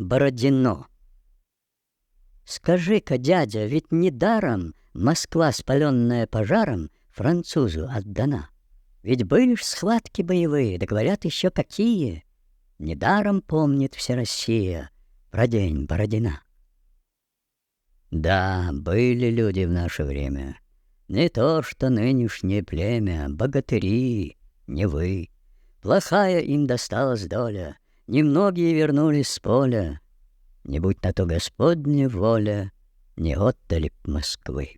Бородино. Скажи-ка, дядя, ведь недаром Москва, спаленная пожаром, французу отдана. Ведь были ж схватки боевые, да говорят еще какие. Недаром помнит вся Россия про день Бородина. Да, были люди в наше время. Не то что нынешнее племя, богатыри, не вы. Плохая им досталась доля, немногие вернулись с поля. Не будь на то Господня воля, не отдали б Москвы.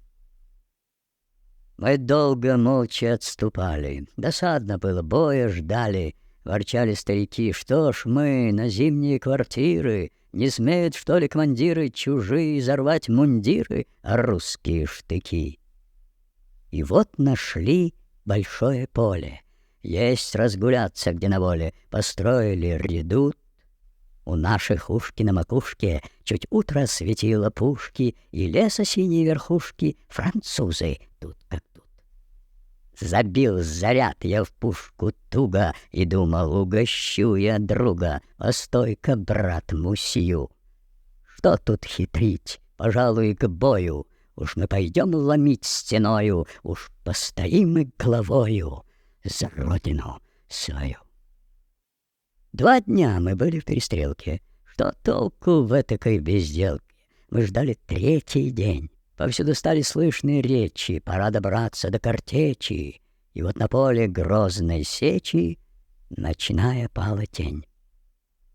Мы долго молча отступали, досадно было, боя ждали. Ворчали старики: что ж мы на зимние квартиры, не смеют, что ли, командиры чужие зарвать мундиры, а русские штыки. И вот нашли большое поле, есть разгуляться где на воле. Построили редут, у наших ушки на макушке чуть утро светило пушки, и леса синие верхушки, французы тут как тут. Забил заряд я в пушку туго и думал, угощу я друга. Постой-ка, брат, мусью, что тут хитрить, пожалуй, к бою. Уж мы пойдем ломить стеною, уж постоим мы головою за родину свою. 2 дня мы были в перестрелке. Что толку в этакой безделке? Мы ждали 3-й день. Повсюду стали слышны речи, пора добраться до картечи. И вот на поле грозной сечи ночная пала тень.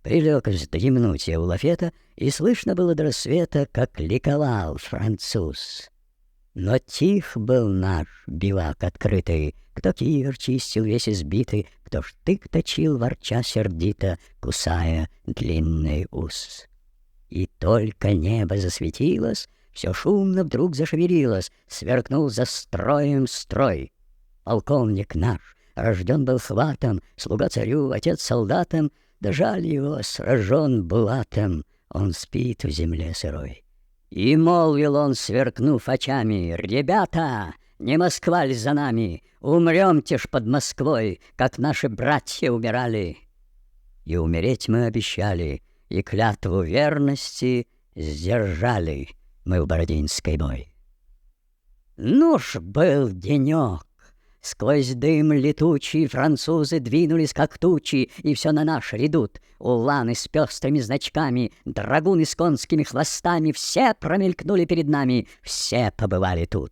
Прилег вздремнуть я у лафета, и слышно было до рассвета, как ликовал француз. Но тих был наш бивак открытый, кто кивер чистил весь избитый, кто штык точил, ворча сердито, кусая длинный ус. И только небо засветилось, все шумно вдруг зашевелилось, сверкнул за строем строй. Полковник наш рожден был хватом, слуга царю, отец солдатам, да жаль его, сражен булатом, он спит в земле сырой. И молвил он, сверкнув очами: «Ребята, не Москва ли за нами? Умрёмте ж под Москвой, как наши братья умирали». И умереть мы обещали, и клятву верности сдержали мы в Бородинской бой. Ну ж был денёк. Сквозь дым летучий французы двинулись, как тучи, и все на наш редут. Уланы с пестрыми значками, драгуны с конскими хвостами, все промелькнули перед нами, все побывали тут.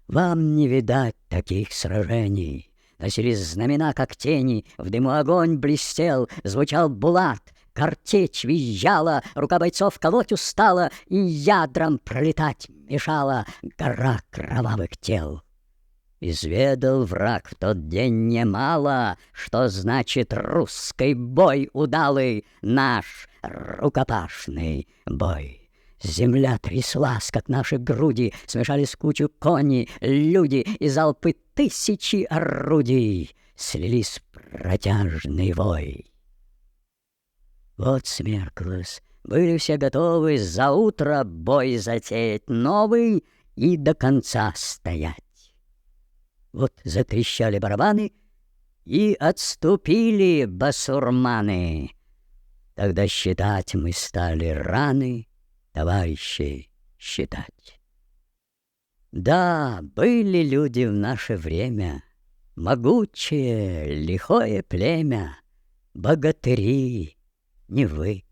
Вам не видать таких сражений. Носились знамена, как тени, в дыму огонь блестел, звучал булат, картечь визжала, рука бойцов колоть устала, и ядрам пролетать мешала гора кровавых тел. Изведал враг в тот день немало, что значит русский бой удалый, наш рукопашный бой. Земля тряслась, как наши груди, смешались в кучу кони, люди, и залпы тысячи орудий слились в протяжный вой. Вот смерклось, были все готовы за утро бой затеять новый и до конца стоять. Вот затрещали барабаны, и отступили басурманы. Тогда считать мы стали раны, товарищей считать. Да, были люди в наше время, могучее, лихое племя, богатыри, не вы.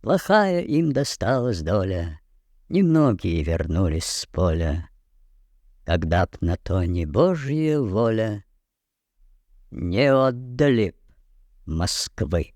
Плохая им досталась доля, немногие вернулись с поля. Когда б на то не Божья воля, не отдали б Москвы.